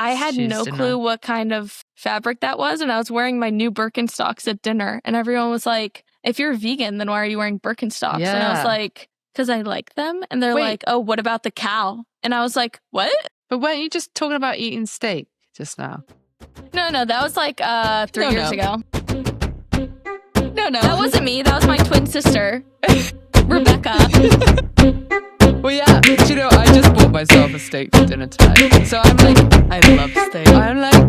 I had no clue what kind of fabric that was, and I was wearing my new Birkenstocks at dinner, and everyone was like, if you're vegan, then why are you wearing Birkenstocks? Yeah. And I was like, because I like them. And they're like, oh, what about the cow? And I was like, what? But weren't you just talking about eating steak just now? No, that was like 3 years ago. No. That wasn't me. That was my twin sister, Rebecca. Well, yeah. Do you know, I just bought myself a steak for dinner tonight. So I'm like, I love steak. I'm like...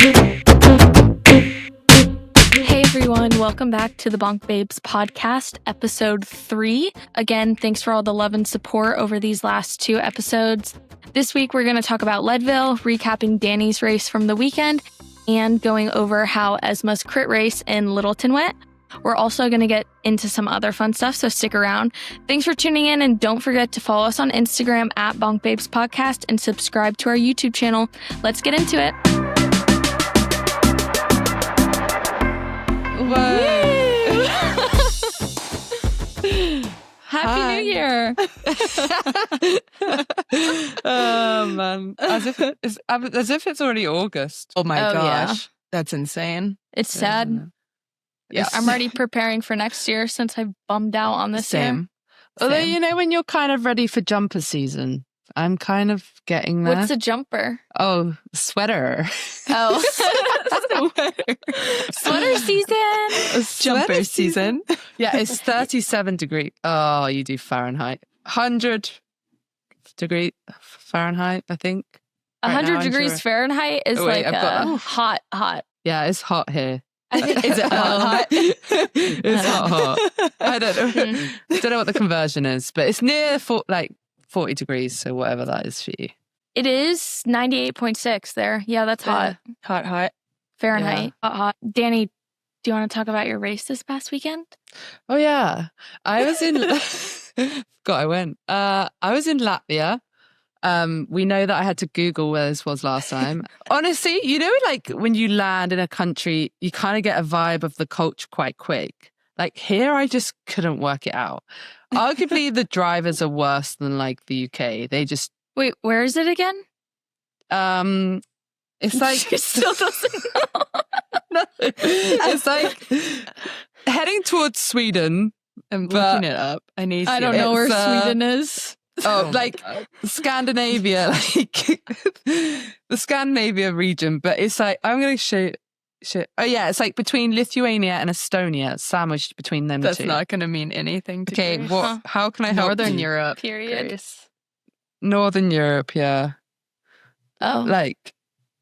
Hey everyone, welcome back to the Bonk Babes podcast, episode 3. Again, thanks for all the love and support over these last 2 episodes. This week we're going to talk about Leadville, recapping Danni's race from the weekend, and going over how Esma's crit race in Littleton went. We're also going to get into some other fun stuff, so stick around. Thanks for tuning in, and don't forget to follow us on Instagram at Bonk Babes Podcast and subscribe to our YouTube channel. Let's get into it. Happy New Year. Oh man, as if it's already August. Oh my gosh. Yeah. That's insane. It's sad. Yes. I'm already preparing for next year since I bummed out on this year. Same. Although, you know, when you're kind of ready for jumper season, I'm kind of getting there. What's a jumper? Oh, sweater. Oh. Sweater season. Jumper season. Yeah, it's 37 degrees. Oh, you do Fahrenheit. 100 degree Fahrenheit, I think. 100 degrees Fahrenheit is hot. Yeah, it's hot here. Is it hot? It's hot. I don't know. Don't know what the conversion is, but it's near 40 degrees, so whatever that is for you. It is 98.6 there. Yeah, that's hot. Hot. Fahrenheit. Yeah. Hot. Danni, do you want to talk about your race this past weekend? Oh yeah, I was in. I went. I was in Latvia. We know that I had to Google where this was last time. Honestly, you know, like when you land in a country, you kind of get a vibe of the culture quite quick. Like here, I just couldn't work it out. Arguably, the drivers are worse than like the UK. They just... Wait, where is it again? It's like... She still doesn't know. No, it's like heading towards Sweden. I'm looking it up. I don't know where Sweden is. Oh, like Scandinavia, like the Scandinavia region. But it's like, I'm going to show. Oh yeah, it's like between Lithuania and Estonia, sandwiched between them two. That's not going to mean anything to Okay, me. how can I help Northern you? Europe. Period. Grace. Northern Europe, yeah. Oh. Like.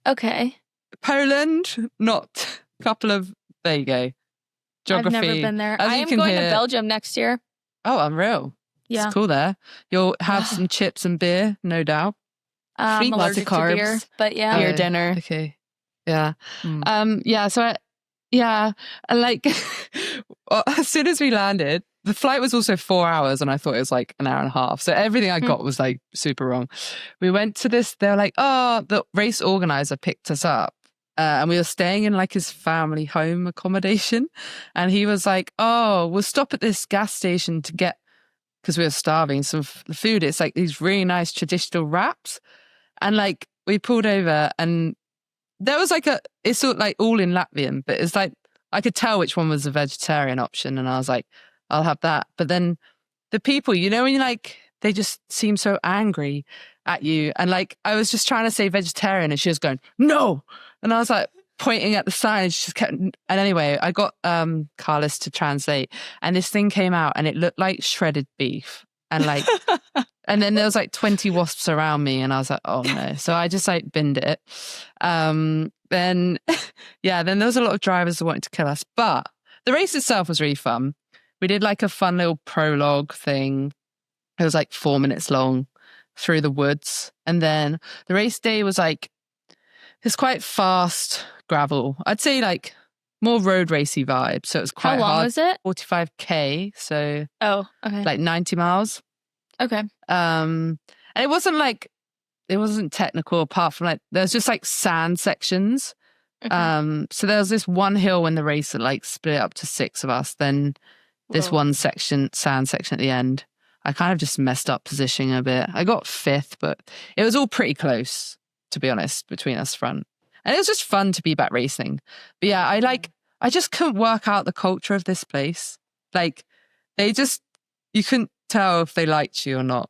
Okay. Poland, not. Couple of, there you go. Geography. I've never been there. As I you am can going hear- to Belgium next year. Oh, unreal. Yeah. It's cool there. You'll have some chips and beer, no doubt. I'm Lots of allergic to carbs. beer, but yeah. Beer dinner. Okay. Yeah. Mm. Yeah. So, like, as soon as we landed, the flight was also 4 hours and I thought it was like an hour and a half. So everything I got was like super wrong. We went to this, they were like, oh, the race organizer picked us up. And we were staying in like his family home accommodation. And he was like, oh, we'll stop at this gas station to get, because we were starving, some food. It's like these really nice traditional wraps. And like we pulled over and there was like it's sort of like all in Latvian, but it's like, I could tell which one was a vegetarian option. And I was like, I'll have that. But then the people, you know, when you're like, they just seem so angry at you. And like, I was just trying to say vegetarian and she was going, no. And I was like pointing at the sign and she just kept, and anyway, I got Carlos to translate and this thing came out and it looked like shredded beef. And like, and then there was like 20 wasps around me and I was like, oh no. So I just like binned it. Then there was a lot of drivers who wanted to kill us, but the race itself was really fun. We did like a fun little prologue thing. It was like 4 minutes long through the woods. And then the race day was like, it's quite fast gravel. I'd say like more road racy vibe. So it was quite hard. How long was it? 45k. So okay. like 90 miles. Okay. And it wasn't technical apart from like, there's just like sand sections. Okay. So there was this one hill when the race had like split up to 6 of us. Then this one sand section at the end. I kind of just messed up positioning a bit. I got 5th, but it was all pretty close, to be honest, between us front. And it was just fun to be back racing. But yeah, I just couldn't work out the culture of this place. Like, you couldn't tell if they liked you or not.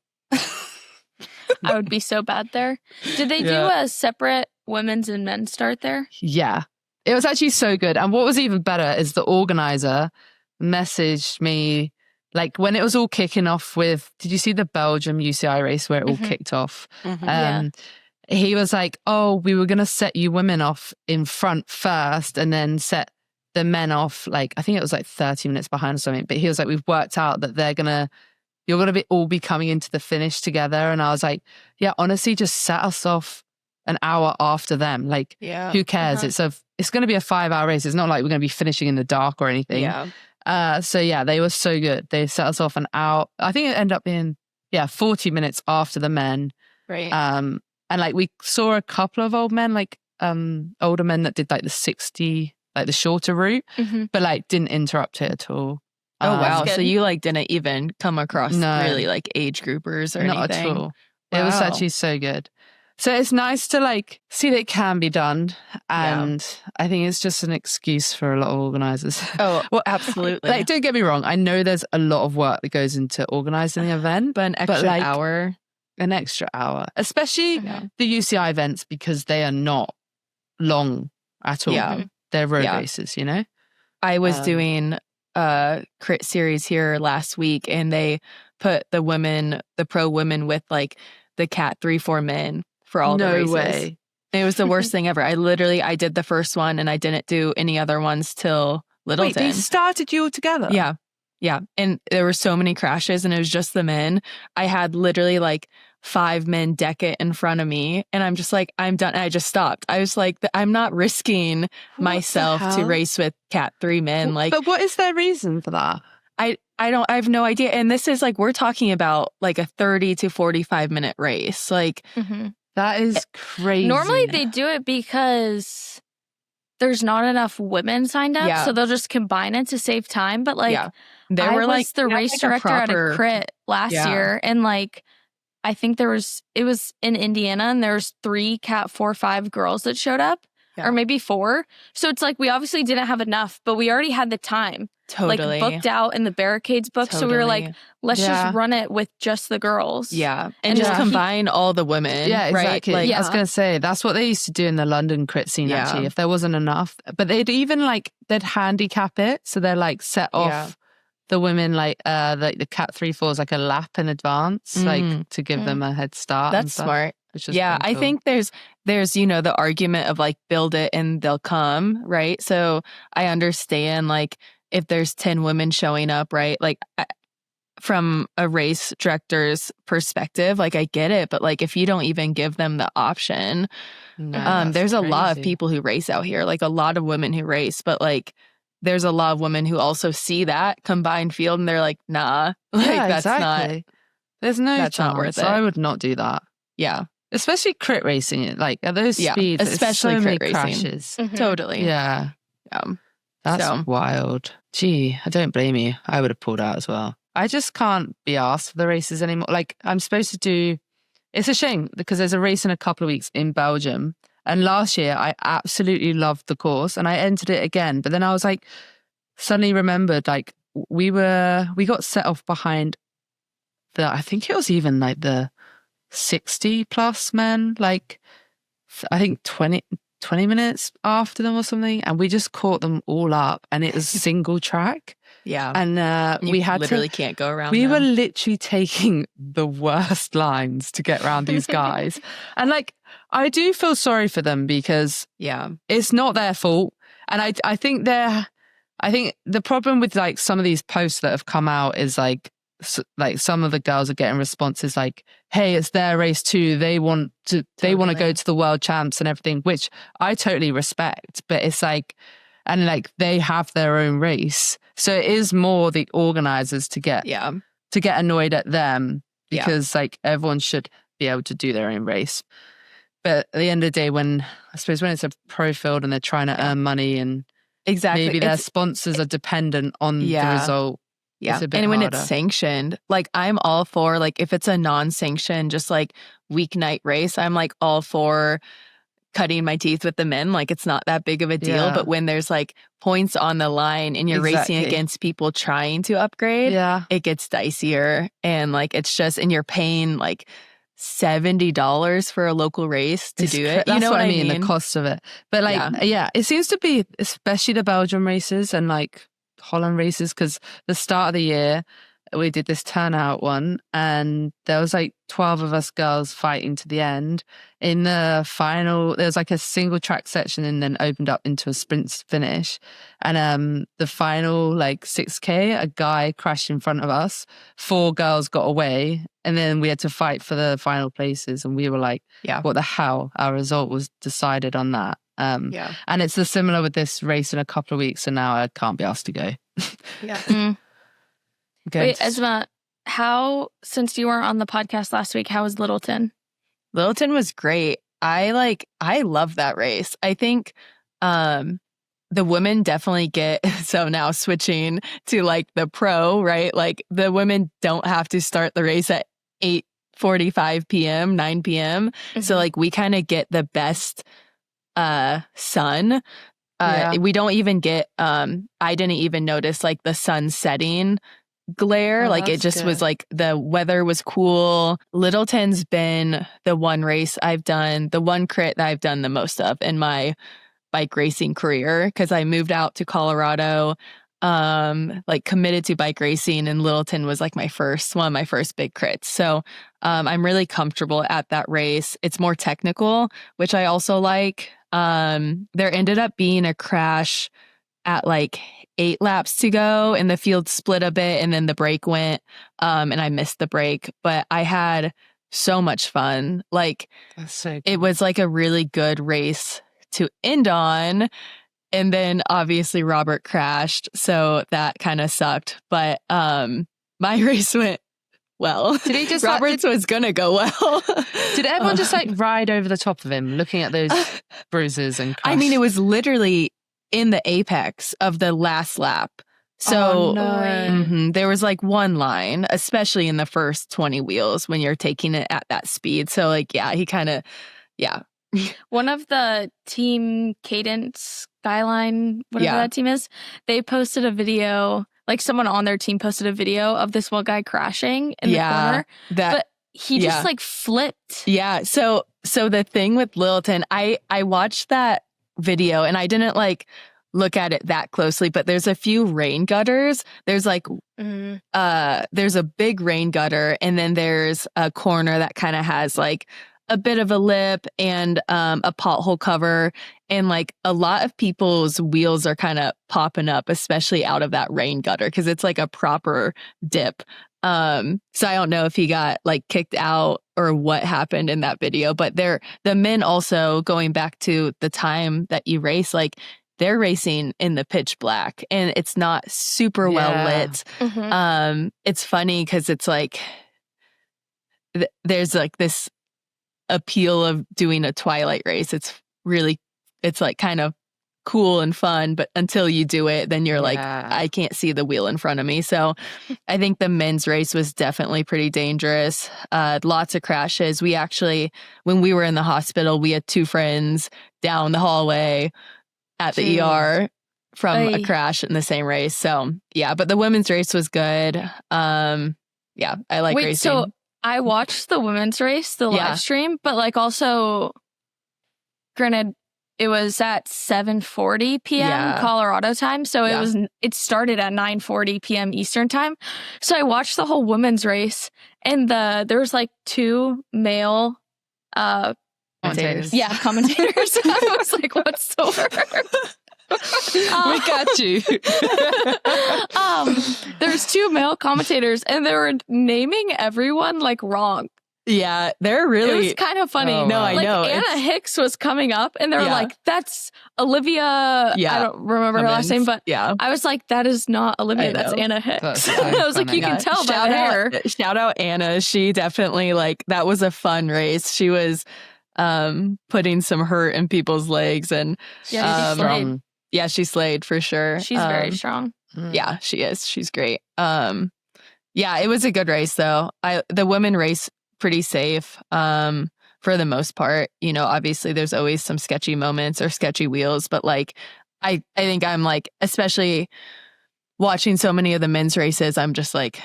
I would be so bad there. Did they do a separate women's and men's start there? Yeah. It was actually so good. And what was even better is the organizer messaged me, like when it was all kicking off with, did you see the Belgium UCI race where it all kicked off? He was like, oh, we were going to set you women off in front first and then set the men off, like, I think it was like 30 minutes behind or something. But he was like, we've worked out that you're going to all be coming into the finish together. And I was like, yeah, honestly, just set us off an hour after them. Like, who cares? It's going to be a 5-hour race. It's not like we're going to be finishing in the dark or anything. So yeah, they were so good. They set us off an hour. I think it ended up being 40 minutes after the men. Right. And like we saw a couple of old men, like older men that did like the 60, like the shorter route, but like didn't interrupt it at all. Oh wow! So you like didn't even come across really like age groupers or not anything? At all. It was actually so good. So it's nice to like see that it can be done, and I think it's just an excuse for a lot of organisers. Oh, well, absolutely. Like, don't get me wrong. I know there's a lot of work that goes into organising the event, but an extra hour, especially the UCI events, because they are not long at all. Yeah. They're road races, you know. I was doing a crit series here last week, and they put the pro women with like the Cat 3-4 men for all the races. No way. It was the worst thing ever. I did the first one, and I didn't do any other ones till Littleton. Wait, they started you all together? Yeah. Yeah. And there were so many crashes, and it was just the men. I had literally like 5 men deck it in front of me, and I'm just like, I'm done. And I just stopped. I was like, I'm not risking myself to race with Cat 3 men. Like, but what is their reason for that? I have no idea. And this is like, we're talking about like a 30 to 45 minute race. Like, that is crazy. Normally they do it because there's not enough women signed up, so they'll just combine it to save time. But like, there were like the race director at a crit last year, and like, I think it was in Indiana, and there was 3 Cat 4-5 girls that showed up, or maybe 4. So it's like, we obviously didn't have enough, but we already had the time. Totally. Like, booked out in the barricades book. So we were like, let's just run it with just the girls. Yeah. And just combine all the women. Yeah, exactly. Right? Like, I was going to say, that's what they used to do in the London crit scene, actually, if there wasn't enough. But they'd even they'd handicap it. So they're like set off the women like the Cat 3-4s like a lap in advance, like to give them a head start. That's smart. Yeah, I think there's the argument of like, build it and they'll come, right? So I understand like, if there's 10 women showing up, right? Like, from a race director's perspective, like, I get it. But like, if you don't even give them the option, there's a lot of people who race out here, like a lot of women who race, but like, there's a lot of women who also see that combined field and they're like, nah, like that's not, there's no that's chance. not worth it. I would not do that. Yeah. Especially crit racing, like at those speeds, especially so many crit racing. crashes. Totally. Yeah. That's wild. Gee, I don't blame you. I would have pulled out as well. I just can't be asked for the races anymore. Like, I'm supposed to do, it's a shame because there's a race in a couple of weeks in Belgium. And last year I absolutely loved the course and I entered it again. But then I was like, suddenly remembered, like, we got set off behind I think it was even like the 60 plus men, like, I think 20 minutes after them or something, and we just caught them all up, and it was single track. And we literally can't go around. We were literally taking the worst lines to get around these guys. And like, I do feel sorry for them because it's not their fault. And I think the problem with like some of these posts that have come out is like some of the girls are getting responses like, hey, it's their race too. They want to go to the world champs and everything, which I totally respect. But it's like, and like, they have their own race. So it is more the organizers to get annoyed at them because like, everyone should be able to do their own race. But at the end of the day, when it's a pro field and they're trying to earn money and maybe their sponsors are dependent on the result. Yeah. And when it's sanctioned, like, I'm all for, like, if it's a non-sanctioned, just like weeknight race, I'm like all for cutting my teeth with the men. Like, it's not that big of a deal. Yeah. But when there's like points on the line and you're racing against people trying to upgrade, it gets dicier. And like, it's just, and you're paying like $70 for a local race to do it. That's what I mean, the cost of it. But like, it seems to be, especially the Belgium races and like Holland races, because the start of the year, we did this turnout one and there was like 12 of us girls fighting to the end. In the final, there was like a single track section and then opened up into a sprint finish. And the final like 6K, a guy crashed in front of us. 4 girls got away and then we had to fight for the final places. And we were like, what the hell? Our result was decided on that. And it's similar with this race in a couple of weeks. And now I can't be asked to go. Wait, Esma, since you were on the podcast last week, how was Littleton? Littleton was great. I love that race. I think the women definitely get, so now switching to like the pro, right? Like the women don't have to start the race at 8:45 p.m., 9 p.m. So like we kind of get the best sun. We don't even get, I didn't even notice like the sun setting glare. Like it just was like the weather was cool. Littleton's been the one race I've done, the one crit that I've done the most of in my bike racing career, because I moved out to Colorado, like committed to bike racing, and Littleton was like one of my first big crits. So I'm really comfortable at that race. It's more technical, which I also like. There ended up being a crash at like 8 laps to go and the field split a bit and then the break went and I missed the break, but I had so much fun. Like it was like a really good race to end on, and then obviously Robert crashed, so that kind of sucked, but my race went well. Did he just Roberts was gonna go well. Did everyone just like ride over the top of him looking at those bruises and crash? I mean, it was literally in the apex of the last lap. So there was like one line, especially in the first 20 wheels when you're taking it at that speed. So like, he kind of, One of the Team Cadence Skyline, whatever that team is, they posted a video, like someone on their team posted a video of this one guy crashing in the corner. But he just like flipped. Yeah. So the thing with Littleton, I watched that video and I didn't like look at it that closely, but there's a few rain gutters. There's like there's a big rain gutter, and then there's a corner that kind of has like a bit of a lip and a pothole cover, and like a lot of people's wheels are kind of popping up, especially out of that rain gutter, because it's like a proper dip. So I don't know if he got like kicked out or what happened in that video, but the men also, going back to the time that you race, like they're racing in the pitch black and it's not super well lit. It's funny because it's like there's like this appeal of doing a twilight race. It's like kind of cool and fun, but until you do it, then you're like, I can't see the wheel in front of me. So I think the men's race was definitely pretty dangerous. Lots of crashes. We actually, when we were in the hospital, we had 2 friends down the hallway at the ER from a crash in the same race. So but the women's race was good. I like racing. So I watched the women's race, the live stream, but like also, granted, it was at 7:40 p.m. Colorado time, so it started at 9:40 p.m. Eastern time. So I watched the whole women's race, and there was like 2 male commentators. Commentators. I was like, what's the word? We got you. There's 2 male commentators, and they were naming everyone like wrong. Yeah, they're really... It was kind of funny. Oh, no, I know. Anna Hicks was coming up, and they were like, that's Olivia... I don't remember her last name, but I was like, that is not Olivia, that's Anna Hicks. I was like, you can tell by the hair. Shout out Anna. She definitely, like, that was a fun race. She was putting some hurt in people's legs, and... she slayed. Yeah, she slayed for sure. She's very strong. Yeah, she is. She's great. It was a good race, though. The women race pretty safe. for the most part. You know, obviously there's always some sketchy moments or sketchy wheels, but like I think I'm like, especially watching so many of the men's races, I'm just like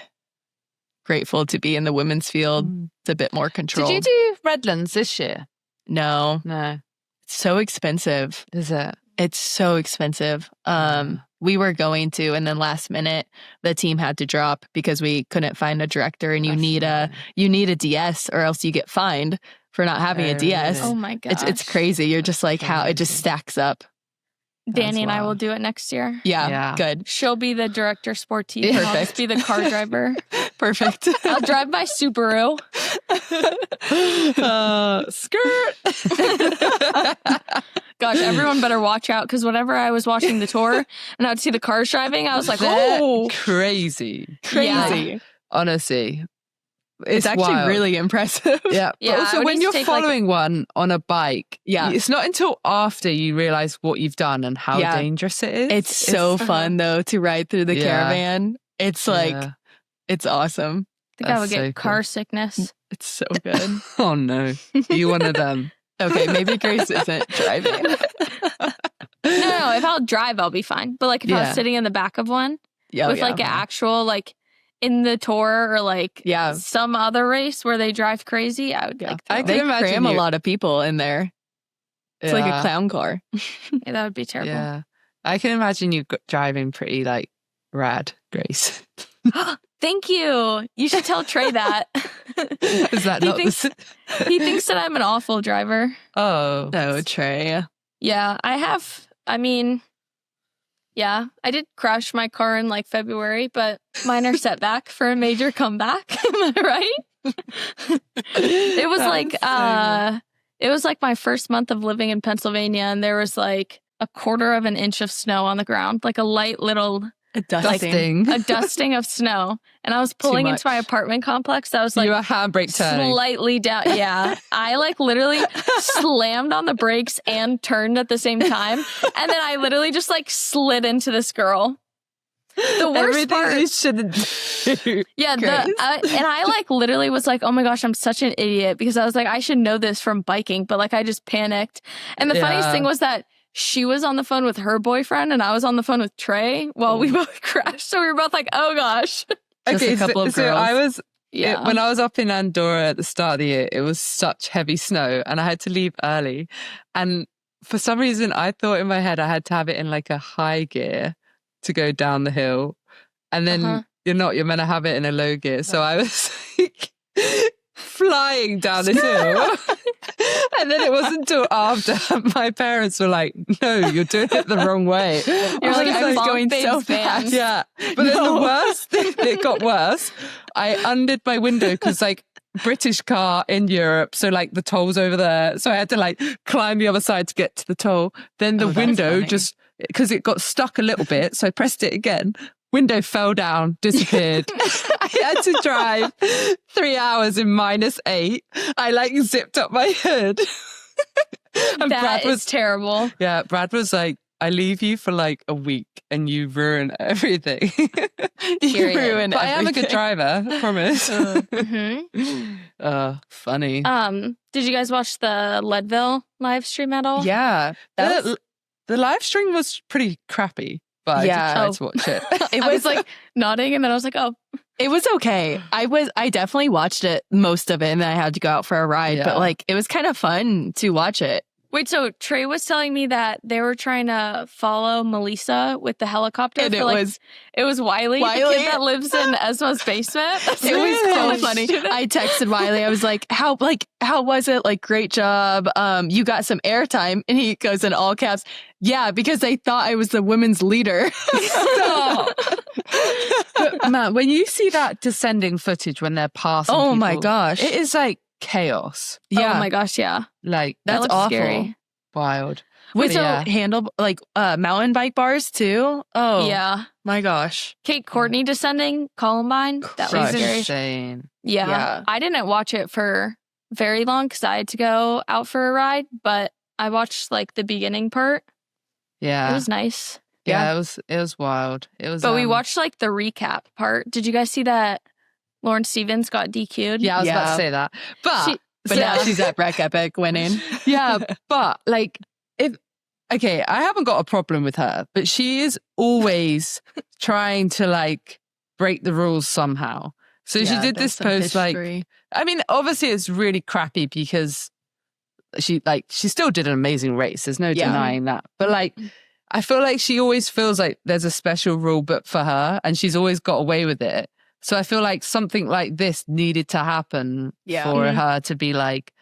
grateful to be in the women's field. It's a bit more controlled. Did you do Redlands this year? No. It's so expensive. Is it? It's so expensive. We were going to, and then last minute the team had to drop because we couldn't find a director, and you need a DS or else you get fined for not having a DS. Oh my gosh. It's crazy. You're just like, how it just stacks up. Danny and I will do it next year. Yeah. Good. She'll be the director sportif. I'll just be the car driver. Perfect. I'll drive my Subaru. Skirt. Gosh, everyone better watch out, because whenever I was watching the tour and I'd see the cars driving, I was like, oh, crazy. Yeah. Honestly. It's actually wild. Really impressive. Yeah. But also when you're following one on a bike, it's not until after you realize what you've done and how dangerous it is. It's so fun though to ride through the caravan. It's like, it's awesome. I think I would get car sickness. It's so good. Oh no. You one of them. Okay, maybe Grace isn't driving. No, if I'll drive, I'll be fine. But like if I was sitting in the back of one with like an actual like in the tour or like some other race where they drive crazy, I would like they cram a lot of people in there. It's like a clown car. Yeah, that would be terrible. Yeah. I can imagine you driving pretty like rad, Grace. Thank you. You should tell Trey that. Is that not he thinks that I'm an awful driver. Oh. No, Trey. Yeah, I did crash my car in like February, but minor setback for a major comeback. Am I right? It was like my first month of living in Pennsylvania, and there was like a quarter of an inch of snow on the ground, like a light little a dusting of snow. And I was pulling into my apartment complex. I was like, you were handbrake turning slightly down. Yeah. I like literally slammed on the brakes and turned at the same time. And then I literally just like slid into this girl. The worst part you shouldn't do. Yeah. And I like literally was like, oh my gosh, I'm such an idiot, because I was like, I should know this from biking, but like I just panicked. And the funniest thing was that she was on the phone with her boyfriend and I was on the phone with Trey while we both crashed. So we were both like, oh gosh. Just a couple of girls. So I was, when I was up in Andorra at the start of the year, it was such heavy snow and I had to leave early. And for some reason, I thought in my head I had to have it in like a high gear to go down the hill. And then you're meant to have it in a low gear. So I was like flying down the hill. And then it wasn't until after my parents were like, no, you're doing it the wrong way. You're like, I was going so fast. Yeah. But then the worst thing, it got worse. I undid my window because like British car in Europe. So like the toll's over there. So I had to like climb the other side to get to the toll. Then the window just, because it got stuck a little bit. So I pressed it again. Window fell down, disappeared. I had to drive 3 hours in -8. I like zipped up my hood. And Brad was terrible. Yeah, Brad was like, I leave you for like a week and you ruin everything. You ruin everything. But I am a good driver, I promise. Funny. Did you guys watch the Leadville live stream at all? Yeah. The live stream was pretty crappy. But I did try to watch it. I was like nodding and then I was like, oh. It was okay. I definitely watched it, most of it, and then I had to go out for a ride. But like, it was kind of fun to watch it. Wait, so Trey was telling me that they were trying to follow Melissa with the helicopter. And it was Wiley, the kid that lives in Esma's basement. It was so funny. I texted Wiley. I was like, how was it? Like, great job. You got some airtime. And he goes in all caps, yeah, because they thought I was the women's leader. But, man, when you see that descending footage when they're passing oh people, my gosh. It is like chaos. Yeah. Oh my gosh, yeah. Like, that's awful. Scary. Wild. With mountain bike bars too. Oh yeah, my gosh. Kate Courtney descending Columbine. That was scary. Insane. Yeah, I didn't watch it for very long because I had to go out for a ride, but I watched like the beginning part. Yeah, it was nice. Yeah, it was wild. It was. But we watched like the recap part. Did you guys see that Lauren Stevens got DQ'd? Yeah, I was about to say that. But But now she's at Rec Epic winning. Yeah, but like, I haven't got a problem with her, but she is always trying to like break the rules somehow. So she did this post history. Like, I mean, obviously it's really crappy because she still did an amazing race. There's no denying that. But like, I feel like she always feels like there's a special rule book for her and she's always got away with it. So I feel like something like this needed to happen for her to be like,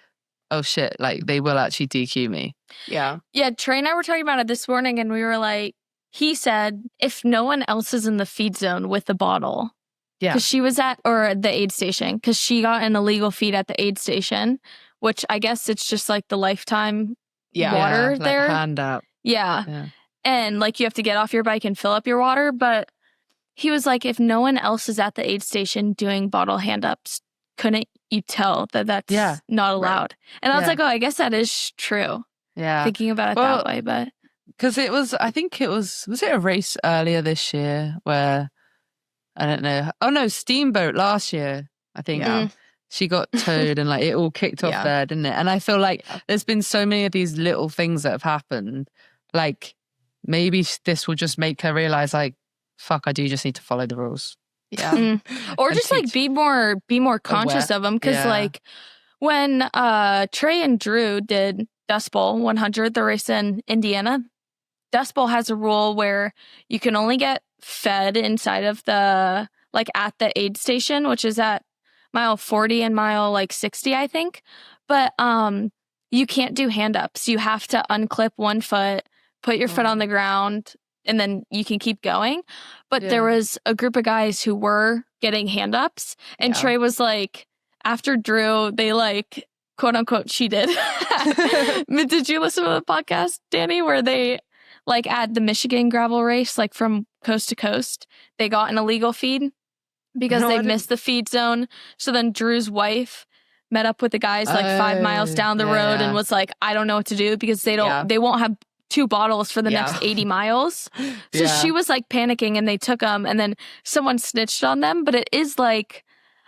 oh shit, like they will actually DQ me. Yeah. Yeah, Trey and I were talking about it this morning and we were like, he said, if no one else is in the feed zone with the bottle, because she was or the aid station, because she got an illegal feed at the aid station, which I guess it's just like the lifetime water there. Like hand up. Yeah. And like you have to get off your bike and fill up your water. But he was like, if no one else is at the aid station doing bottle hand ups, couldn't you tell that that's not allowed? Right. And I was like, oh, I guess that is true. Yeah. Thinking about it that way, but. Because was it a race earlier this year where, I don't know. Oh no, Steamboat last year, I think. Yeah. She got towed and like it all kicked off there, didn't it? And I feel like there's been so many of these little things that have happened. Like maybe this will just make her realize like, fuck, I do just need to follow the rules. Yeah. Or just like be more conscious of them. Because like when Trey and Drew did Dust Bowl 100, the race in Indiana, Dust Bowl has a rule where you can only get fed inside of the, like at the aid station, which is at mile 40 and mile like 60, I think. But you can't do hand ups. You have to unclip one foot, put your foot on the ground, and then you can keep going. But there was a group of guys who were getting hand ups, and Trey was like, after Drew, they like, quote unquote, cheated. Did you listen to the podcast, Danny, where they like at the Michigan gravel race, like from coast to coast, they got an illegal feed because they missed the feed zone. So then Drew's wife met up with the guys like 5 miles down the road and was like, I don't know what to do because they won't have 2 bottles for the next 80 miles. So she was like panicking and they took them and then someone snitched on them. But it is like,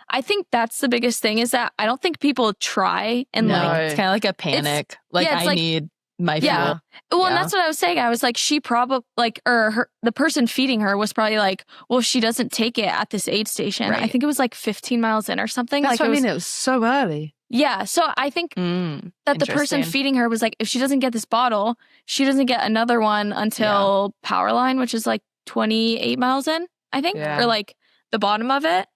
I think that's the biggest thing is that I don't think people try and like. It's kind of like a panic. I need my fuel. Well, and that's what I was saying. I was like, she probably like, the person feeding her was probably like, well, she doesn't take it at this aid station. Right. I think it was like 15 miles in or something. That's like what I mean. It was so early. Yeah. So I think that the person feeding her was like, if she doesn't get this bottle, she doesn't get another one until Powerline, which is like 28 miles in, I think, or like the bottom of it.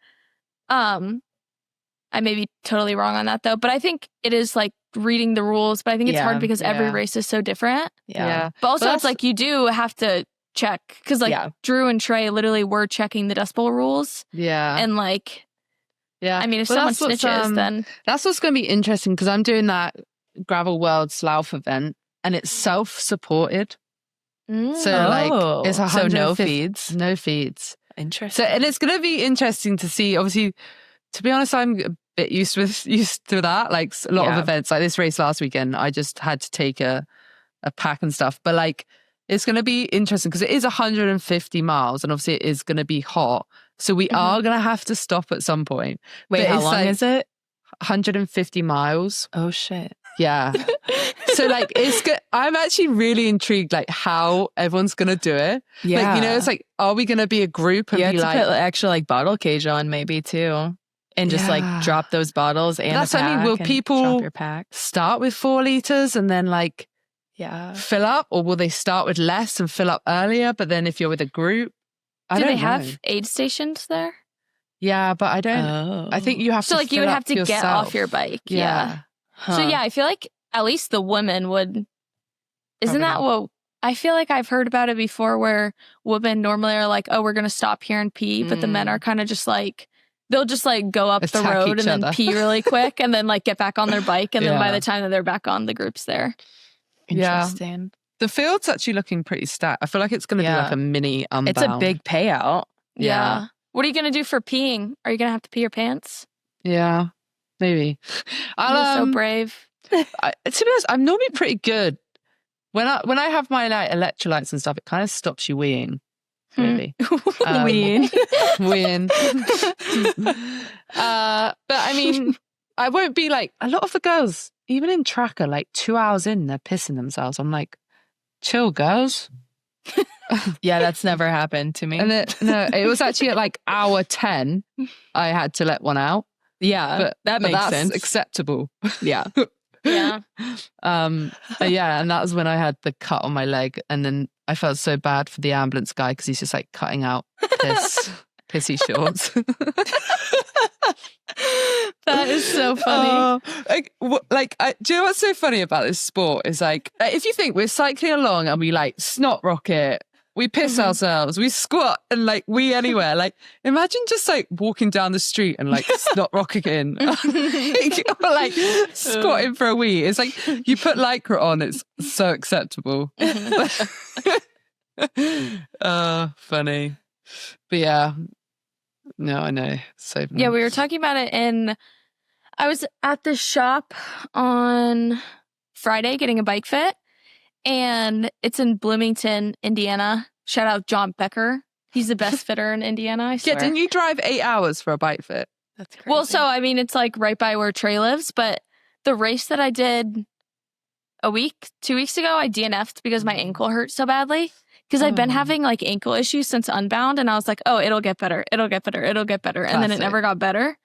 I may be totally wrong on that though, but I think it is like reading the rules, but I think it's hard because every race is so different. Yeah. But also it's like you do have to check because like Drew and Trey literally were checking the Dust Bowl rules. Yeah. And like, I mean, if someone snitches, then. That's what's going to be interesting because I'm doing that Gravel World Slough event and it's self-supported. So like, it's 150. So no feeds? No feeds. Interesting. So, and it's going to be interesting to see, obviously, to be honest, I'm a bit used to that. Like a lot of events, like this race last weekend, I just had to take a pack and stuff. But like, it's going to be interesting because it is 150 miles and obviously it is going to be hot. So we are going to have to stop at some point. Wait, how long is it? 150 miles. Oh, shit. Yeah. So like, it's good. I'm actually really intrigued, like how everyone's going to do it. Yeah. Like, you know, it's like, are we going to be a group and you be have like. to put actual like bottle cage on maybe too. And just like drop those bottles and that's a pack. What I mean. Will people your pack. Start with 4 liters and then like fill up, or will they start with less and fill up earlier? But then if you're with a group, do they have aid stations there? Yeah, but I don't. Oh. I think you have to. So like you would have to get off your bike. Yeah. Huh. So I feel like at least the women would. Isn't that what? I feel like I've heard about it before, where women normally are like, "Oh, we're gonna stop here and pee," but the men are kind of just like. They'll just like go up the road and then pee really quick and then like get back on their bike. And then by the time that they're back on, the group's there. Interesting. Yeah. The field's actually looking pretty stacked. I feel like it's going to be like a mini Unbound. It's a big payout. Yeah. What are you going to do for peeing? Are you going to have to pee your pants? Yeah, maybe. You're so brave. To be honest, I'm normally pretty good. When I have my like electrolytes and stuff, it kind of stops you weeing. Really. Weeing. But I mean, I won't be like, a lot of the girls, even in tracker, like 2 hours in, they're pissing themselves. I'm like, chill, girls. Yeah, that's never happened to me. And it was actually at like hour 10, I had to let one out. Yeah, But that makes that's sense. acceptable. Yeah. Yeah. Yeah, and that was when I had the cut on my leg, and then I felt so bad for the ambulance guy because he's just like cutting out pissy shorts. That is so funny. Do you know what's so funny about this sport is like, if you think we're cycling along and we like snot rocket, we piss ourselves, we squat, and like we anywhere. Like, imagine just like walking down the street and like snot rocketing, or like squatting for a wee. It's like you put Lycra on, it's so acceptable. Funny, but yeah, no, I know. So Yeah, we were talking about it I was at the shop on Friday getting a bike fit, and it's in Bloomington, Indiana. Shout out John Becker. He's the best fitter in Indiana, I swear. Yeah, didn't you drive 8 hours for a bike fit? That's crazy. Well, so, I mean, it's like right by where Trey lives, but the race that I did 2 weeks ago, I DNF'd because my ankle hurt so badly. Because I've been having like ankle issues since Unbound, and I was like, oh, it'll get better. It'll get better. It'll get better. And then it never got better.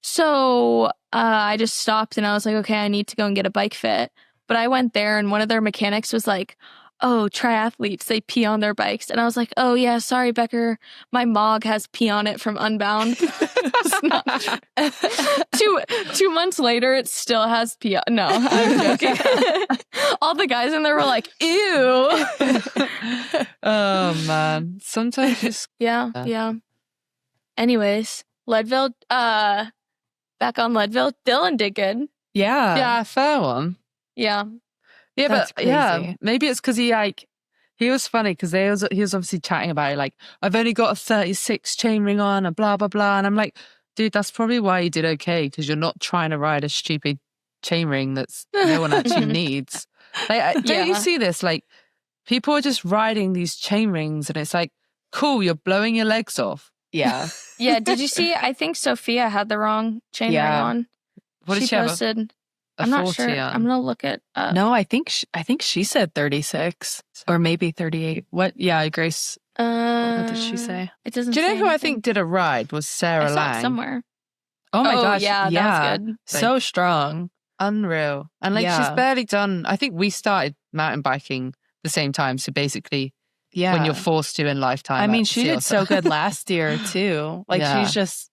So I just stopped and I was like, okay, I need to go and get a bike fit. But I went there and one of their mechanics was like, oh, triathletes, they pee on their bikes. And I was like, oh, yeah, sorry, Becker. My Mog has pee on it from Unbound. 2 months later, it still has pee on. No, I'm joking. All the guys in there were like, ew. Oh, man. Sometimes just... Yeah. Anyways, Leadville, back on Leadville, Dylan did good. Yeah. Yeah, fair one. Yeah. Yeah, That's but yeah, crazy. maybe it's because he was funny because he was obviously chatting about it, like, I've only got a 36 chainring on and blah, blah, blah. And I'm like, dude, that's probably why you did okay, because you're not trying to ride a stupid chainring that's no one actually needs. Like, don't you see this? Like, people are just riding these chain rings and it's like, cool, you're blowing your legs off. Yeah. Yeah, did you see? I think Sophia had the wrong chain ring on. What did she posted? have? I'm not sure. On? I'm gonna look it up. No, I think she said 36 or maybe 38. What? Yeah, Grace. What did she say? It doesn't. Do you know say who I anything. think did a ride was Sarah I saw Lang. it somewhere. Oh my gosh. Yeah, that was good. So strong. Unreal. And like she's barely done. I think we started mountain biking the same time. So basically, when you're forced to in lifetime. I mean, she did so good last year too. Like she's just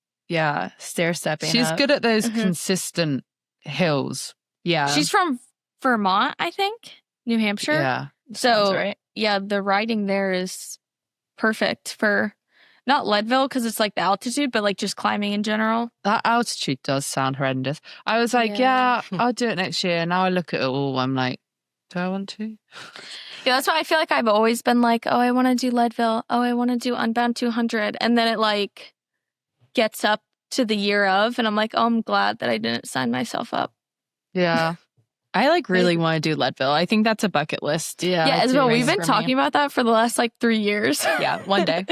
stair stepping. She's good at those consistent hills. Yeah. She's from Vermont, I think. New Hampshire. Yeah. So right. Yeah, the riding there is perfect for not Leadville because it's like the altitude, but like just climbing in general. That altitude does sound horrendous. I was like, yeah, I'll do it next year. Now I look at it all, I'm like, do I want to? Yeah, that's why I feel like I've always been like, oh, I want to do Leadville. Oh, I want to do Unbound 200. And then it like gets up to the year of, and I'm like, oh, I'm glad that I didn't sign myself up. Yeah. I like really want to do Leadville. I think that's a bucket list. Yeah, Esma, we've been talking about that for the last like 3 years. Yeah, one day.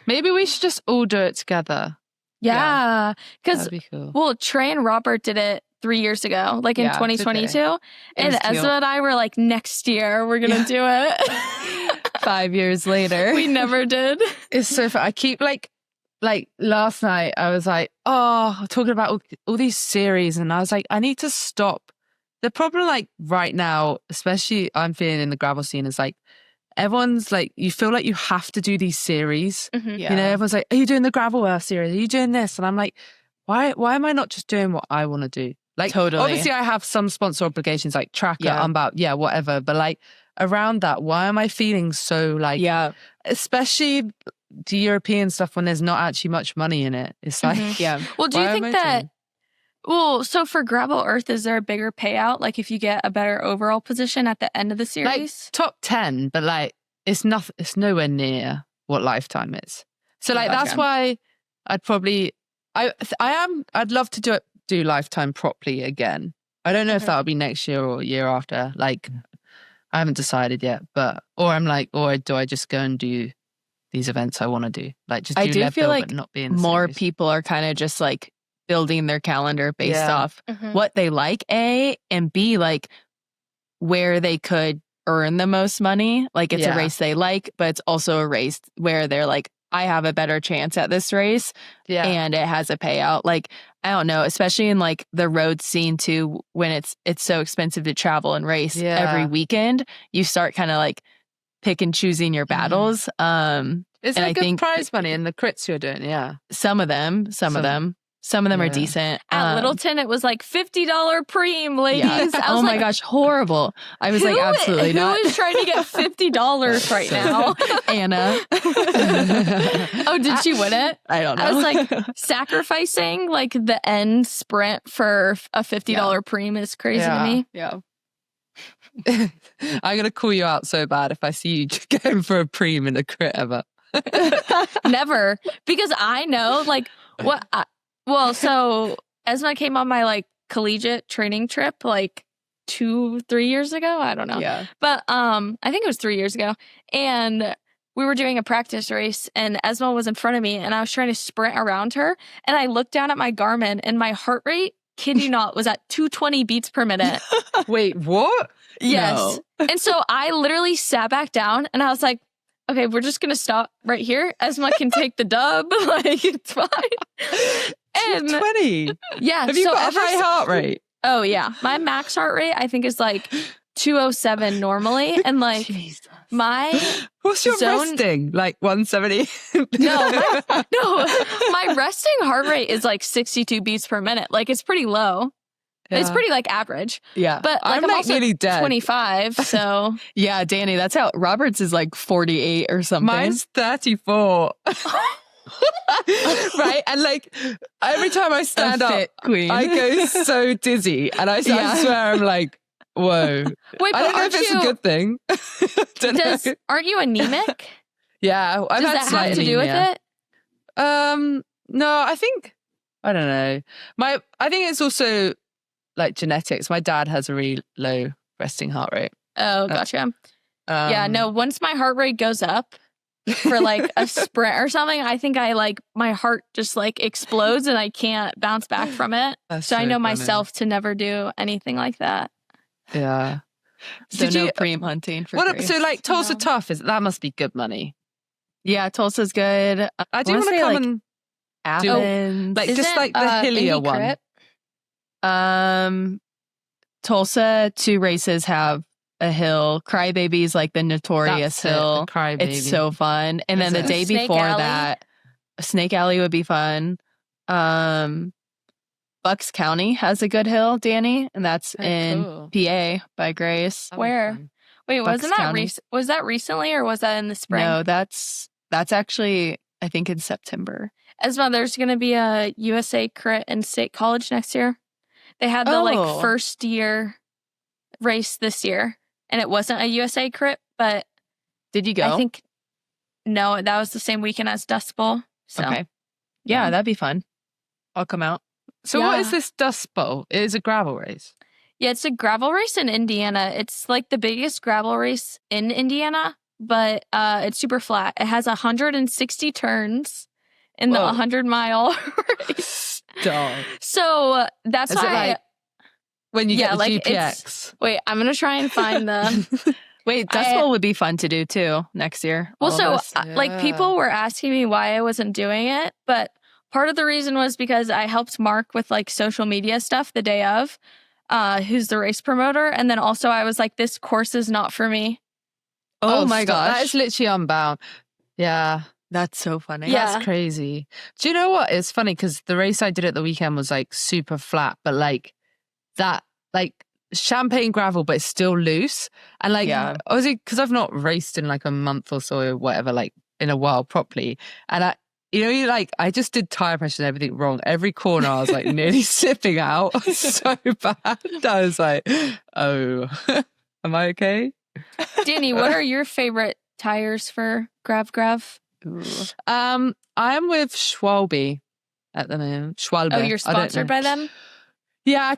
Maybe we should just all do it together. Yeah, because that'd be cool. Well, Trey and Robert did it 3 years ago, like in 2022, and Esma and I were like, next year we're gonna do it. 5 years later, we never did. It's so fun. I keep like last night I was like, oh, talking about all these series, and I was like, I need to stop. The problem, like right now, especially I'm feeling in the gravel scene, is like everyone's like, you feel like you have to do these series. Mm-hmm. You know, everyone's like, are you doing the gravel earth series? Are you doing this? And I'm like, why am I not just doing what I want to do? Like, totally. Obviously I have some sponsor obligations like Tracker, Unbound, whatever. But like around that, why am I feeling so like, especially the European stuff when there's not actually much money in it. It's like, Well, do you think that, well, so for Gravel Earth, is there a bigger payout? Like if you get a better overall position at the end of the series? Like top 10, but like it's nowhere near what Lifetime is. So like that's why I'd probably I'd love to do Lifetime properly again. I don't know if that'll be next year or year after. Like I haven't decided yet, but or do I just go and do these events I want to do? Like just do I do Leadville, feel like but not be in the more series. people are kind of just like building their calendar based off Mhm. what they like, A, and B, like where they could earn the most money. Like it's a race they like, but it's also a race where they're like, I have a better chance at this race and it has a payout. Like, I don't know, especially in like the road scene too, when it's so expensive to travel and race every weekend, you start kind of like pick and choosing your battles. Is there good prize money in the crits you're doing? Yeah. Some of them are decent. At Littleton, it was like $50 preem, ladies. Yeah. Oh my gosh, horrible. I was like, absolutely not. Who is trying to get $50 right now? Anna. Oh, did she win it? I don't know. I was like, sacrificing like the end sprint for a $50 preem is crazy to me. Yeah. I'm going to call you out so bad if I see you going for a preem in a crit ever. Never. Because I know like what... so Esma came on my like collegiate training trip like 2-3 years ago. I don't know. Yeah. But I think it was 3 years ago. And we were doing a practice race and Esma was in front of me and I was trying to sprint around her. And I looked down at my Garmin and my heart rate, kid you not, was at 220 beats per minute. Wait, what? Yes. No. And so I literally sat back down and I was like, okay, we're just going to stop right here. Esma can take the dub. Like, it's fine. And 20. Yeah. Have you got a high heart rate? Oh, yeah. My max heart rate, I think, is like 207 normally. And like Jesus. What's your resting? Like 170? My resting heart rate is like 62 beats per minute. Like, it's pretty low. Yeah. It's pretty like average. Yeah. But like, I'm also nearly dead. 25, so. Yeah, Danny, that's how Robert's is like 48 or something. Mine's 34. Right? And like every time I stand up, queen. I go so dizzy. And I swear I'm like, whoa. Wait, I don't know if it's a good thing. Aren't you anemic? Yeah. Does that have to do with it? No, I don't know. I think it's also like genetics. My dad has a really low resting heart rate. Oh, gotcha. Yeah, no, once my heart rate goes up for like a sprint or something, I think my heart just like explodes and I can't bounce back from it. So I know myself to never do anything like that. Yeah. So no preem hunting for grace. So like Tulsa Tough, that must be good money. Yeah, Tulsa's good. I do want to come and Athens. Like just like the hillier one. Tulsa, 2 races have a hill. Crybaby's like the notorious hill. It's so fun. And then the day before that, Snake Alley would be fun. Bucks County has a good hill, Danny, and that's in PA by Grace. Where? Wait, wasn't that was that recently or was that in the spring? No, that's actually I think in September. Esma, there's going to be a USA crit in State College next year. They had the like first year race this year, and it wasn't a USA crit, but did you go? I think no, that was the same weekend as Dust Bowl. So. Okay, yeah, that'd be fun. I'll come out. So what is this Dust Bowl? It is a gravel race. Yeah, it's a gravel race in Indiana. It's like the biggest gravel race in Indiana, but it's super flat. It has 160 turns in the 100-mile race. Stop. So that's why when you get the GPX. Wait, I'm going to try and find the... Wait, Dust Bowl would be fun to do too next year. Well, so like people were asking me why I wasn't doing it, but part of the reason was because I helped Mark with like social media stuff the day of, who's the race promoter. And then also I was like, this course is not for me. Oh my gosh. That is literally unbound. Yeah. That's so funny. Yeah. That's crazy. Do you know what? It's funny because the race I did at the weekend was like super flat, but like that, like champagne gravel, but it's still loose. And like, obviously, because I've not raced in like a month or so or whatever, like in a while properly. And I just did tire pressure and everything wrong. Every corner I was like nearly slipping out. So bad. I was like, oh, am I okay? Danny, what are your favorite tires for Grav? I am with Schwalbe at the moment. Schwalbe. Oh, you're sponsored by them? Yeah,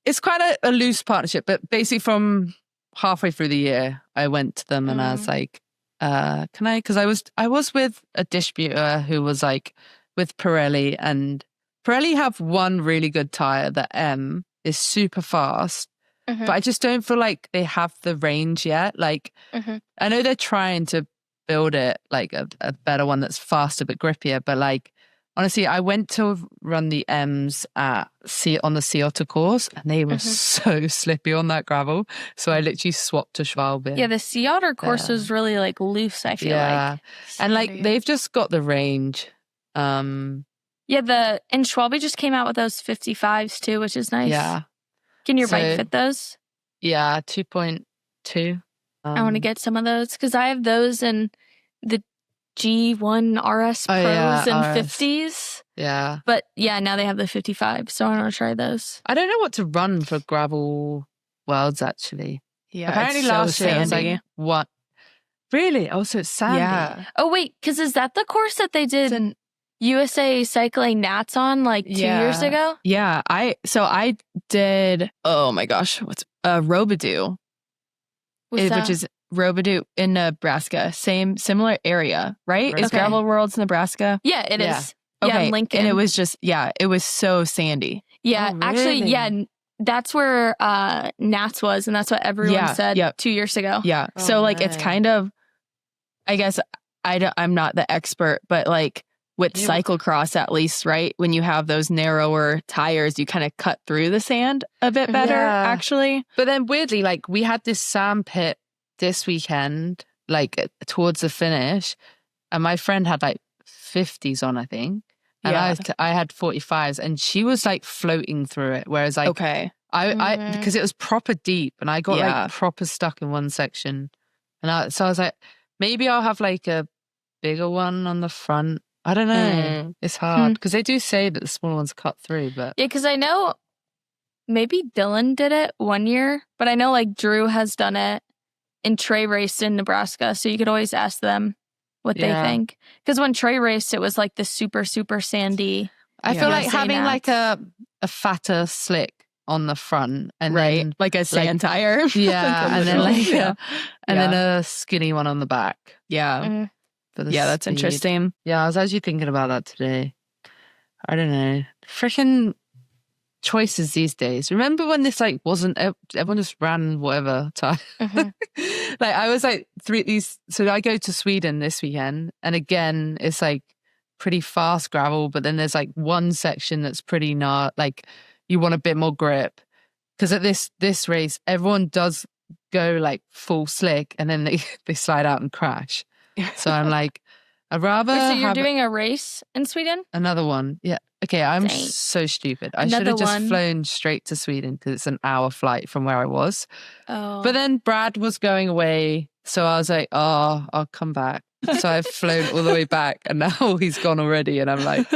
it's quite a loose partnership, but basically from halfway through the year, I went to them and I was like, can I? Because I was with a distributor who was like with Pirelli, and Pirelli have one really good tire, the M, is super fast, but I just don't feel like they have the range yet. Like, I know they're trying to build it like a better one that's faster but grippier, but like, honestly, I went to run the M's on the Sea Otter course, and they were so slippy on that gravel. So I literally swapped to Schwalbe. Yeah, the Sea Otter course was really like loose, I feel like. And like they've just got the range. And Schwalbe just came out with those 55s too, which is nice. Yeah. Can your bike fit those? Yeah, 2.2. I want to get some of those because I have those in the G1 RS Pros and RS. 50s. Yeah. But yeah, now they have the 55, so I want to try those. I don't know what to run for gravel worlds, actually. Yeah. Apparently last year it was like, what? Really? Oh, so it's sandy. Yeah. Oh, wait, because is that the course that they did USA Cycling Nats on like 2 years ago? Yeah. I did, oh my gosh, what's Robidoux. Which is Robidoux in Nebraska. Similar area, right? Is Gravel Worlds Nebraska? Yeah, it is. Okay. Yeah, Lincoln. And it was just, it was so sandy. Yeah, actually, that's where Nats was, and that's what everyone said 2 years ago. Yeah. Oh, so like, it's kind of, I guess I'm not the expert, but like with cyclocross at least, right? When you have those narrower tires, you kind of cut through the sand a bit better, actually. But then weirdly, like we had this sand pit this weekend, like towards the finish, and my friend had like 50s on, I think. And I had 45s, and she was like floating through it. Whereas like, I because it was proper deep, and I got like proper stuck in one section. And so I was like, maybe I'll have like a bigger one on the front. I don't know. It's hard because they do say that the smaller ones cut through, but yeah, because I know maybe Dylan did it one year, but I know like Drew has done it, and Trey raced in Nebraska, so you could always ask them what they think. Because when Trey raced, it was like the super sandy. I feel like having like a fatter slick on the front, and then like a sand tire, and then like and then a skinny one on the back, that's interesting. Yeah, I was actually thinking about that today. I don't know. Freaking choices these days. Remember when this like wasn't, everyone just ran whatever time? Like I was like so I go to Sweden this weekend, and again, it's like pretty fast gravel, but then there's like one section that's pretty like you want a bit more grip. Because at this race, everyone does go like full slick, and then they slide out and crash. So I'm like, I'd rather. Wait, so you're doing a race in Sweden? Another one. Yeah. Okay, I'm so stupid. I should have just flown straight to Sweden because it's an hour flight from where I was. Oh. But then Brad was going away. So I was like, I'll come back. So I've flown all the way back, and now he's gone already. And I'm like,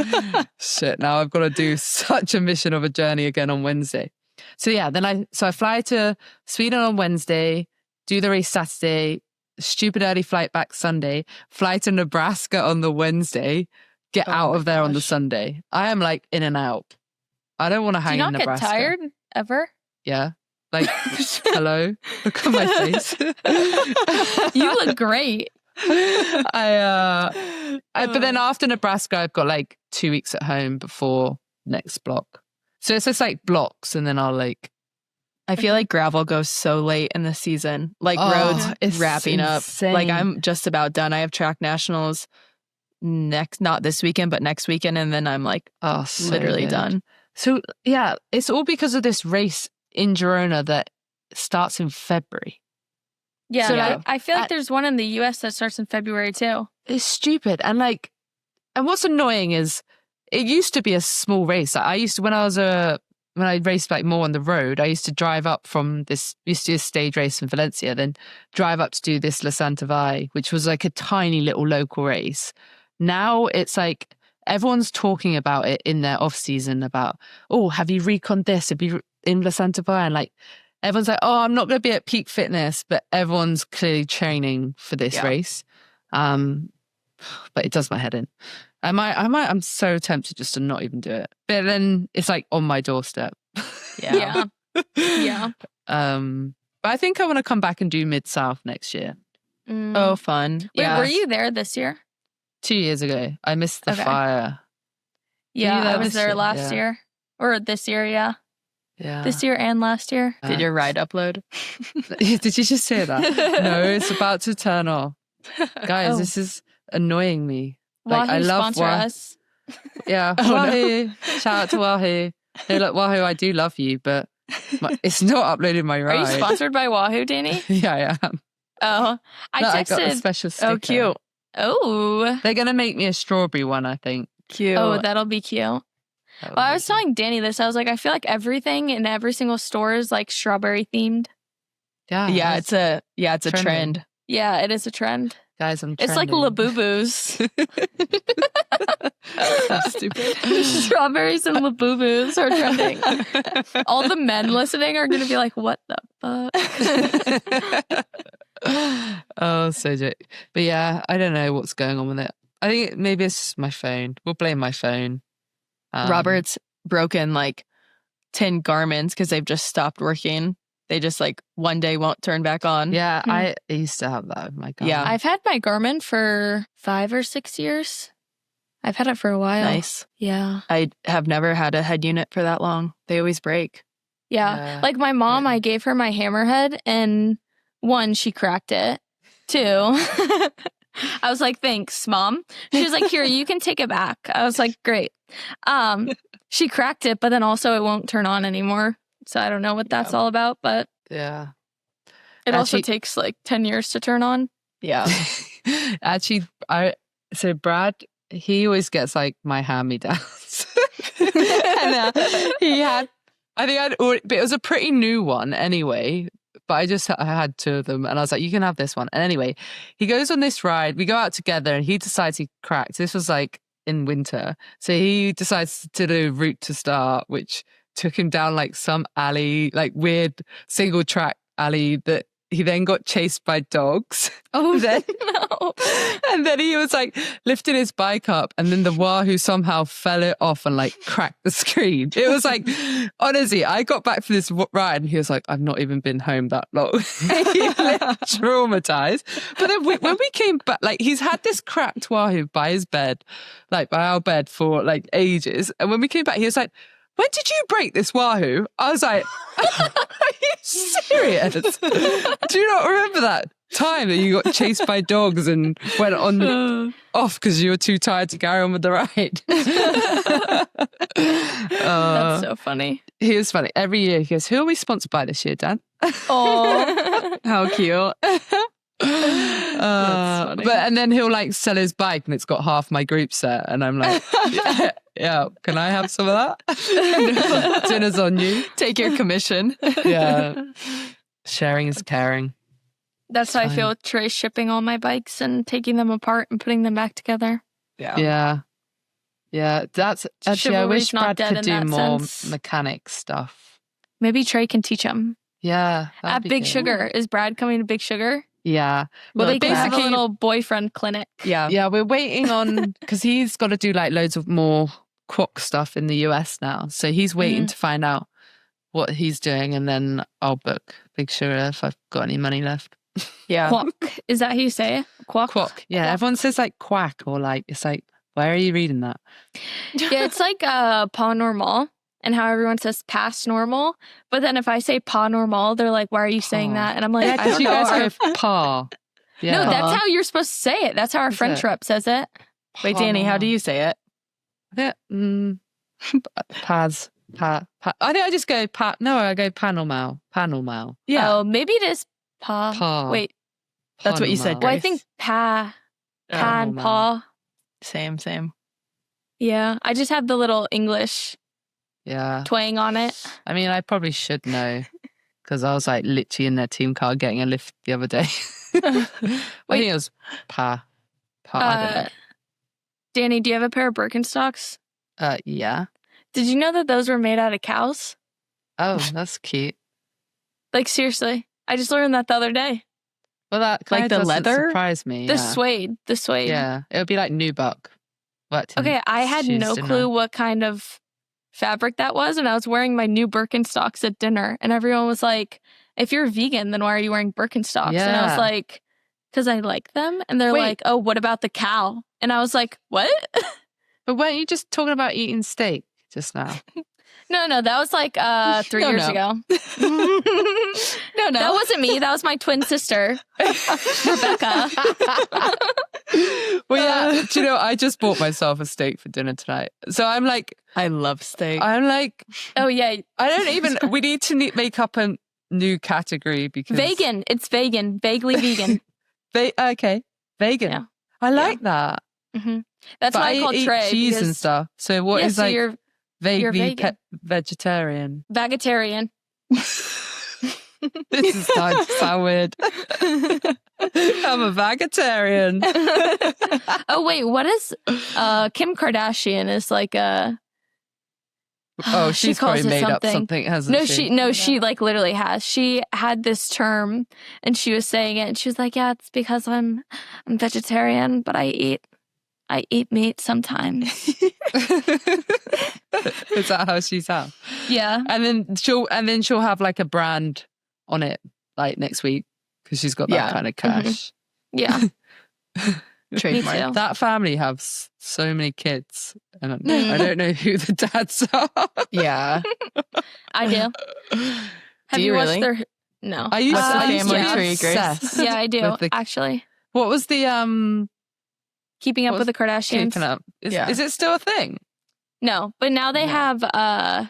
shit, now I've got to do such a mission of a journey again on Wednesday. So yeah, then I fly to Sweden on Wednesday, do the race Saturday, stupid early flight back Sunday, fly to Nebraska on the Wednesday, get out of there on the Sunday. I am like in and out. I don't want to hang in Nebraska. Do you not get tired ever? Yeah. Like, hello, look at my face. You look great. But then after Nebraska, I've got like 2 weeks at home before next block. So it's just like blocks, and then I'll like. I feel like gravel goes so late in the season. Like roads wrapping insane. Up. Like I'm just about done. I have track nationals not this weekend, but next weekend, and then I'm like, literally done. So yeah, it's all because of this race in Girona that starts in February. Yeah, so like, I feel like there's one in the US that starts in February too. It's stupid. And what's annoying is it used to be a small race. I used to, when I raced like more on the road, I used to drive up from used to do a stage race in Valencia, then drive up to do this La Santa Vai, which was like a tiny little local race. Now it's like everyone's talking about it in their off season about, have you reconned this? Have you in La Santa Vai? And like, everyone's like, I'm not going to be at peak fitness, but everyone's clearly training for this race. But it does my head in. I'm so tempted just to not even do it. But then it's like on my doorstep. Yeah. But I think I want to come back and do Mid-South next year. Oh, fun. Wait, were you there this year? 2 years ago. I missed the fire. Yeah, there I was this there year? last Yeah. year. Or this year, yeah. Yeah. This year and last year. Did your ride upload? Did you just say that? No, it's about to turn off. Guys, Oh. this is annoying me. Wahoo I love sponsor us. Yeah, Oh, no. Wahoo. Shout out to Wahoo. Hey, look, Wahoo, I do love you, but it's not uploading my Are ride. you sponsored by Wahoo, Danny? Yeah, I am. Oh, I No, I got a texted. special sticker. Oh, cute. Oh, They're going to make me a strawberry one, I think. Cute. oh, that'll be cute. Well, I was telling Danny this. I was like, I feel like everything in every single store is like strawberry themed. yeah, it's a trending. trend. Yeah, it is a trend. Guys, I'm It's like trending. Labubu's. So stupid. Strawberries and Labubu's are trending. All the men listening are going to be like, what the fuck? Oh, so joke. But yeah, I don't know what's going on with it. I think maybe it's just my phone. We'll blame my phone. Robert's broken like 10 garments because they've just stopped working. They just like one day won't turn back on. Yeah, I used to have that with my car. Yeah. I've had my Garmin for 5 or 6 years. I've had it for a while. Nice. Yeah. I have never had a head unit for that long. They always break. Yeah. Yeah. Like my mom, Yeah. I gave her my hammerhead and 1, she cracked it. 2, I was like, thanks, Mom. She was like, here, you can take it back. I was like, great. She cracked it, but then also it won't turn on anymore. So I don't know what that's all about, but Yeah. it also Actually- takes like 10 years to turn on. Yeah. Actually, so Brad, he always gets like my hand-me-downs. And he had, I think but it was a pretty new one anyway. But I had 2 of them and I was like, you can have this one. And anyway, he goes on this ride. We go out together and he decides he cracked. This was like in winter. So he decides to do Route to Start, which took him down like some alley, like weird single track alley that he then got chased by dogs. Oh, then, no. and then he was like lifting his bike up and then the Wahoo somehow fell it off and like cracked the screen. It was like, honestly, I got back from this ride and he was like, I've not even been home that long. He looked traumatized. But then when we came back, like he's had this cracked Wahoo by his bed, like by our bed for like ages. And when we came back, he was like, when did you break this Wahoo? I was like, are you serious? Do you not remember that time that you got chased by dogs and went on off because you were too tired to carry on with the ride? That's so funny. He was funny. Every year he goes, who are we sponsored by this year, Dan? Oh, How cute. funny. But and then he'll like sell his bike and it's got half my group set and I'm like, yeah, can I have some of that? Dinner's on you. Take your commission. Yeah. Sharing is caring. that's how I fine. feel with Trey shipping all my bikes and taking them apart and putting them back together. Yeah. Yeah. That's actually, I Chivalry's wish not Brad dead could in do that more sense. mechanic stuff. Maybe Trey can teach him. Yeah. that'd At be Big good. Sugar. Is Brad coming to Big Sugar? Yeah. Well, Well, they can have a basically, little boyfriend clinic. Yeah. yeah, we're waiting on, because he's got to do like loads of more quack stuff in the US now. So he's waiting to find out what he's doing and then I'll book Big Sugar if I've got any money left. Yeah. Quack. Is that how you say it? Quack? Quack. Yeah, Quack. everyone says like quack or like, it's like, where are you reading that? Yeah, it's like pas normal and how everyone says past normal. But then if I say pas normal, they're like, why are you saying Pa. that? And I'm like, Yeah, I because don't you know. guys go pa. Yeah. No, that's how you're supposed to say it. That's how our Is French it? rep says it. Wait, Danny, how do you say it? Yeah, Paz. Pa. I think I just go pa. No, I go panormal. Panormal. Yeah. Oh, maybe it is pa. Pa. Wait. That's what you said, Well, I Grace. think pa and Panormal. pa. Same. Yeah. I just have the little English Yeah. twang on it. I mean, I probably should know because I was like literally in their team car getting a lift the other day. I think it was pa. I don't Danny, do you have a pair of Birkenstocks? know. Yeah. Did you know that those were made out of cows? Oh, that's cute. Like, seriously. I just learned that the other day. Well, that Like kind the of leather? surprised me. The yeah. suede. The suede. Yeah, it would be like nubuck. Worked in Okay, I had shoes, no didn't clue I? what kind of fabric that was, and I was wearing my new Birkenstocks at dinner, and everyone was like, if you're vegan, then why are you wearing Birkenstocks? And I was Yeah. like, because I like them. And they're Wait. like, oh, what about the cow? And I was like, what? But weren't you just talking about eating steak just now? No, that was like 3 years ago. No. That wasn't me. That was my twin sister, Rebecca. Well, yeah. Do you know, I just bought myself a steak for dinner tonight. So I'm like... I love steak. I'm like... Oh, yeah. I don't even... We need to make up a new category because... Vegan. It's vegan. Vaguely vegan. Okay. Vegan. Yeah. I like that. Mm-hmm. That's why I call eat Trey. cheese and stuff. So what is so like you're vaguely vegan. vegetarian? Vegetarian. This is starting to sound weird. I'm a vegetarian. Oh, wait. What is Kim Kardashian is like a... Oh, she she's calls probably it made up something, hasn't she? She like literally has. She had this term and she was saying it and she was like, yeah, it's because I'm vegetarian, but I eat meat sometimes. Is that how she's at? Yeah. And then she'll have like a brand on it like next week because she's got that kind of cash. Yeah. Trademark. Me too. That family has so many kids, and I don't know who the dads are. Yeah. I do. Have you watched really? their... No. I used What's the to family be tree, Grace? obsessed Yeah, I do, with the- actually. What was the Keeping Up what with the Kardashians. keeping up? Yeah. Is it still a thing? No, but now they have I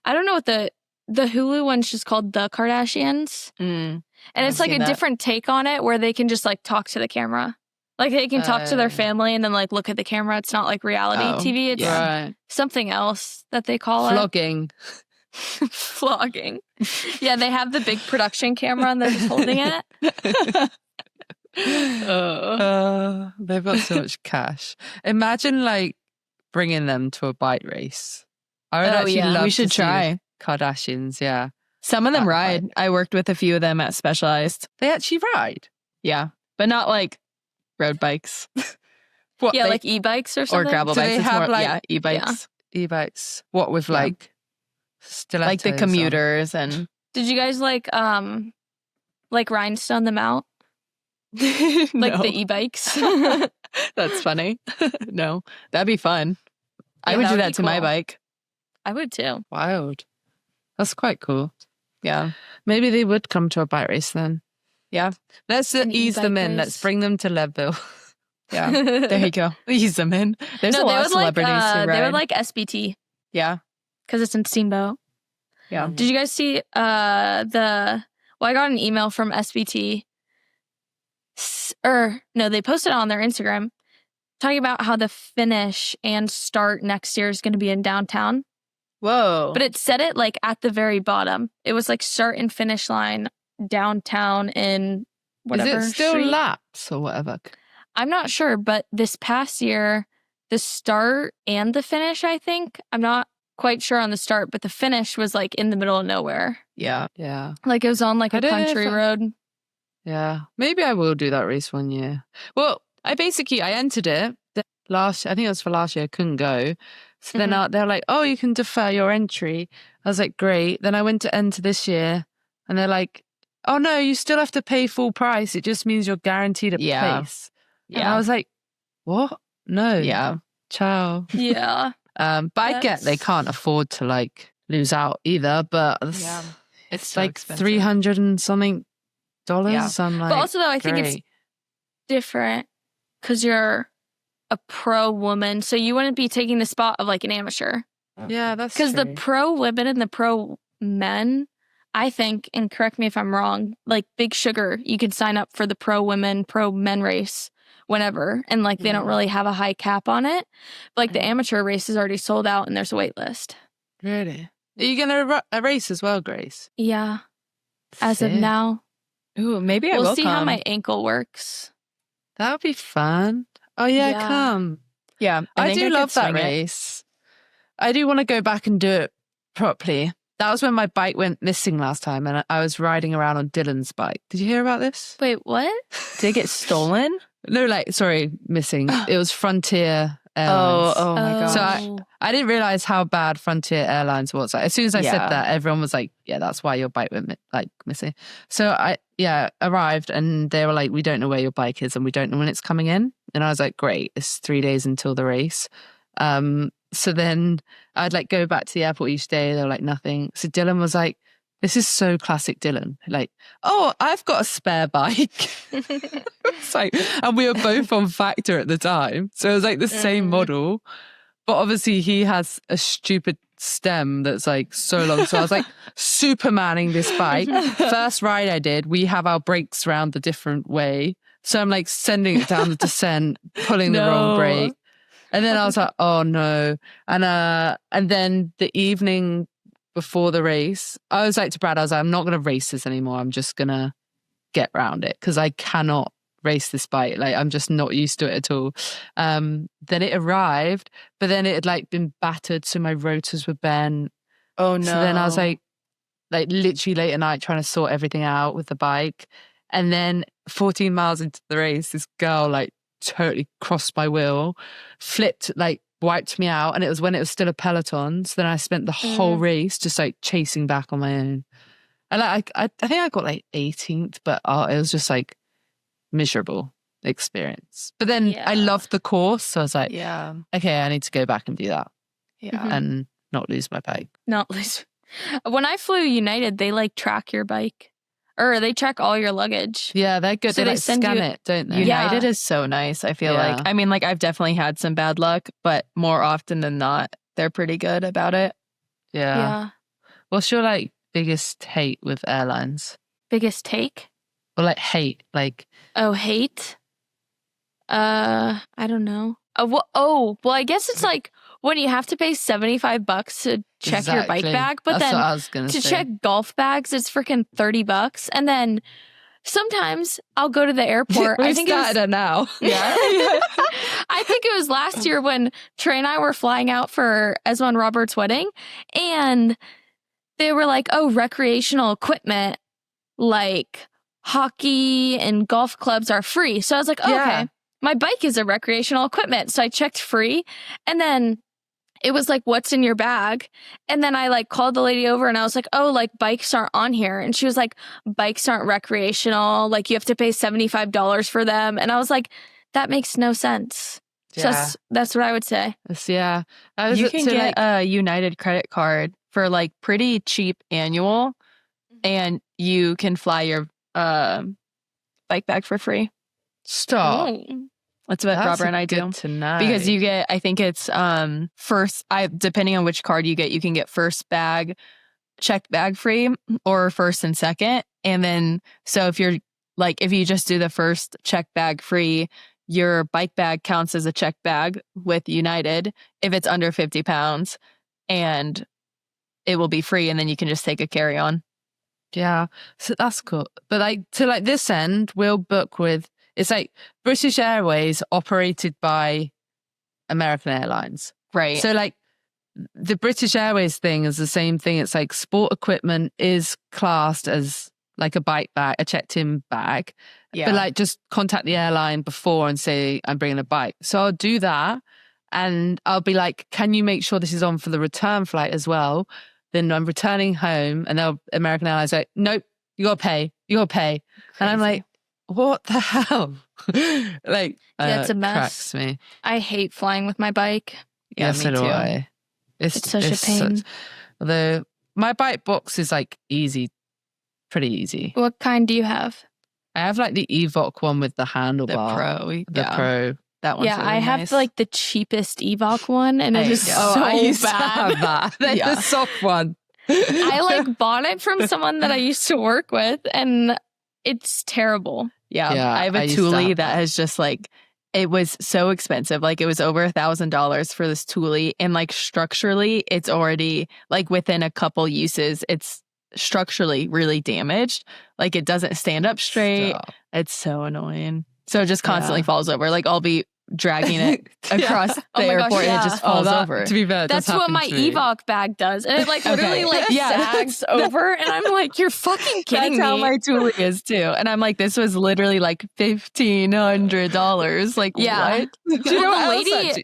don't know what the Hulu one's just called The Kardashians. Mm. And it's I've like a seen that. different take on it where they can just like talk to the camera. Like they can talk to their family and then like look at the camera. It's not like reality TV. It's Right. something else that they call Vlogging. it. Vlogging. Yeah, they have the big production camera and they're just holding it. They've got so much cash. Imagine like bringing them to a bike race. I would actually love we to should see try. Kardashians, yeah. Some of them That ride. I worked with a few of them at Specialized. They actually ride. Yeah. But not like road bikes What? Yeah, they- like e-bikes or or something. gravel Do bikes. they It's have, more, like- e-bikes. e-bikes. What with Yeah. like stilettos Like the on? commuters and Did you guys like rhinestone them out? Like No. the e-bikes? That's funny. No, that'd be fun. I Yeah, would that do would that be to my cool. bike. I would too. Wild. That's quite cool. Yeah. Maybe they would come to a bike race then. Yeah. Let's An ease them e-bike in. race. Let's bring them to Leadville. Yeah. There you go. Ease them in. There's a lot of celebrities who They ride. would like SBT Yeah. because it's in Steamboat. Yeah. Did you guys see I got an email from SBT. They posted it on their Instagram talking about how the finish and start next year is going to be in downtown. Whoa. But it said it like at the very bottom. It was like start and finish line downtown in whatever Is it still street. laps or whatever? I'm not sure, but this past year, the start and the finish, I think, I'm not quite sure on the start, but the finish was like in the middle of nowhere. yeah. Yeah. Like it was on like I a don't know country if I- road. Yeah. Maybe I will do that race one year. Well, I entered it I think it was for last year. I couldn't go. So then they're like, oh, you can defer your entry. I was like, great. Then I went to enter this year and they're like, oh no, you still have to pay full price. It just means you're guaranteed a Yeah. place. And Yeah. I was like, what? No. Yeah. Yeah. Ciao. But I get they That's- can't afford to like lose out either. But Yeah. it's so like expensive. $300 and something. Yeah. I'm like, But also, though, I think it's great. different because you're a pro woman. So you wouldn't be taking the spot of like an amateur. Yeah, that's Because the true. pro women and the pro men, I think, and correct me if I'm wrong, like Big Sugar, you can sign up for the pro women, pro men race whenever. And like they don't really have a high cap on it. But like the amateur race is already sold out and there's a wait list. Really? Are you going to race as well, Grace? Yeah. As of Sick. now. Ooh, maybe I We'll will see come. how my ankle works. That would be fun. Oh, yeah, Yeah. come. Yeah. I think do could love that swing it. race. I do want to go back and do it properly. That was when my bike went missing last time and I was riding around on Dylan's bike. Did you hear about this? Wait, what? Did it get stolen? No, missing. It was Frontier Airlines. Oh my gosh. So I didn't realize how bad Frontier Airlines was. Like, as soon as I said Yeah. that, everyone was like, yeah, that's why your bike went missing. So I arrived and they were like, we don't know where your bike is and we don't know when it's coming in. And I was like, great, it's 3 days until the race. So then I'd like go back to the airport each day. They were like, nothing. So Dylan was like, this is so classic Dylan. Like, oh, I've got a spare bike. It's like, and we were both on Factor at the time. So it was like the same model. But obviously he has a stupid stem that's like so long. So I was like Supermaning this bike. First ride I did, we have our brakes round the different way. So I'm like sending it down the descent, pulling the wrong brake. And then I was like, oh no. And then the evening before the race, I was like to Brad, I was like, I'm not going to race this anymore. I'm just going to get round it because I cannot race this bike. Like, I'm just not used to it at all. Then it arrived, but then it had like been battered. So my rotors were bent. Oh no. So then I was like literally late at night trying to sort everything out with the bike. And then 14 miles into the race, this girl like totally crossed my wheel, flipped, like wiped me out. And it was when it was still a peloton. So then I spent the whole race just like chasing back on my own. And like, I think I got like 18th, but it was just like miserable experience. But then I loved the course. So I was like, okay, I need to go back and do that. And not lose my bike. Not lose. When I flew United, they like track your bike. Or they check all your luggage. Yeah, they're good. So they like scan it, don't they? United is so nice, I feel like. I mean, like, I've definitely had some bad luck, but more often than not, they're pretty good about it. Yeah. What's your, like, biggest hate with airlines? Biggest take? Or, like, hate, like... Oh, hate? I don't know. Well, I guess it's like when you have to pay $75 to check your bike bag, but that's then to check golf bags, it's freaking $30. And then sometimes I'll go to the airport. I think started it now. Yeah. I think it was last year when Trey and I were flying out for Esma and Robert's wedding, and they were like, oh, recreational equipment like hockey and golf clubs are free. So I was like, oh, okay. My bike is a recreational equipment. So I checked free. And then it was like, what's in your bag? And then I like called the lady over and I was like, oh, like bikes aren't on here. And she was like, bikes aren't recreational. Like you have to pay $75 for them. And I was like, that makes no sense. Yeah. So that's what I would say. Yeah. You can get a United credit card for like pretty cheap annual, and you can fly your bike bag for free. Stop. Oh. That's what Robert and I do. To know. Because you get, I think it's first, depending on which card you can get first bag, checked bag free, or first and second. And then, so if you're like, if you just do the first checked bag free, your bike bag counts as a checked bag with United if it's under 50 pounds, and it will be free. And then you can just take a carry on. Yeah. So that's cool. But like to like this end, we'll book with, it's like British Airways operated by American Airlines. Right. So like the British Airways thing is the same thing. It's like sport equipment is classed as like a bike bag, a checked-in bag. Yeah. But like just contact the airline before and say, I'm bringing a bike. So I'll do that. And I'll be like, can you make sure this is on for the return flight as well? Then I'm returning home and they'll American Airlines like, nope, you gotta pay. Crazy. And I'm like, what the hell? Like, it's a mess. Cracks me. I hate flying with my bike. Yeah, so do I. It's such a pain. Although my bike box is like easy, pretty easy. What kind do you have? I have like the Evoque one with the handlebar. The Pro. That one's really I have nice. like the cheapest Evoque one, and it is so I used bad. To have that. The soft one. I like bought it from someone that I used to work with, and it's terrible. Yeah. I have a Thule that has just like, it was so expensive. Like it was over $1,000 for this Thule, and like structurally, it's already like within a couple uses, it's structurally really damaged. Like it doesn't stand up straight. Stop. It's so annoying. So it just constantly falls over. Like I'll be dragging it across the airport and it just falls over. To be fair, that's what my Evoque bag does. And it like literally sags over. And I'm like, you're fucking kidding me. That's how my Thule is too. And I'm like, this was literally like $1,500. Like, what? Do you know the lady?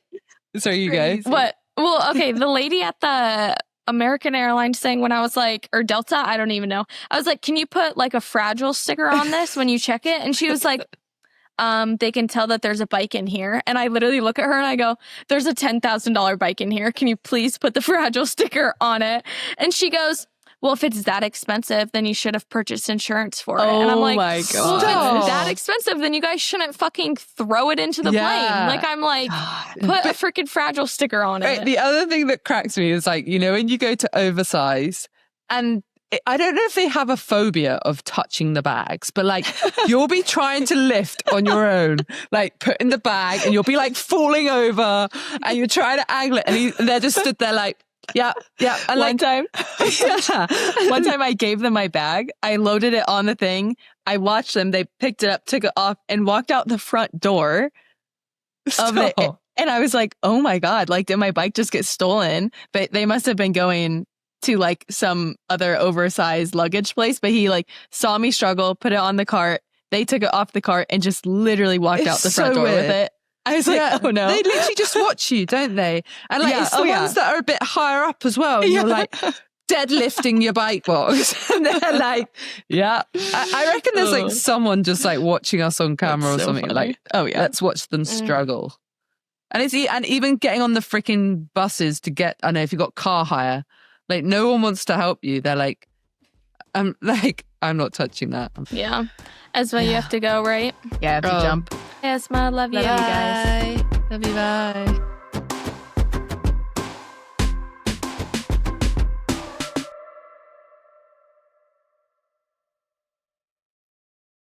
Sorry, you guys. What? Well, okay. The lady at the American Airlines thing when I was like, or Delta, I don't even know. I was like, can you put like a fragile sticker on this when you check it? And she was like, they can tell that there's a bike in here. And I literally look at her and I go, there's a $10,000 bike in here. Can you please put the fragile sticker on it? And she goes, well, if it's that expensive, then you should have purchased insurance for it. And I'm like, my God. well, if it's that expensive, then you guys shouldn't fucking throw it into the plane. Like, I'm like, put a freaking fragile sticker on it. The other thing that cracks me is like, you know, when you go to oversize, and I don't know if they have a phobia of touching the bags, but like you'll be trying to lift on your own, like put in the bag, and you'll be like falling over, and you're trying to angle it, and they're just stood there like, yeah. And one time I gave them my bag. I loaded it on the thing. I watched them. They picked it up, took it off, and walked out the front door of it. And I was like, oh my God, like, did my bike just get stolen? But they must have been going to like some other oversized luggage place. But he like saw me struggle, put it on the cart. They took it off the cart and just literally walked out the front door with it. I was like, oh no. They literally just watch you, don't they? And like, it's the ones that are a bit higher up as well. And you're like deadlifting your bike box. And they're like, I reckon there's like someone just like watching us on camera or something. Funny. Like, let's watch them struggle. And even getting on the freaking buses to get, I know if you've got car hire, like no one wants to help you. They're like, I'm not touching that. Yeah. Esma, you have to go, right? Yeah, I have to jump. Esma, love you. Love you guys. Love you, bye.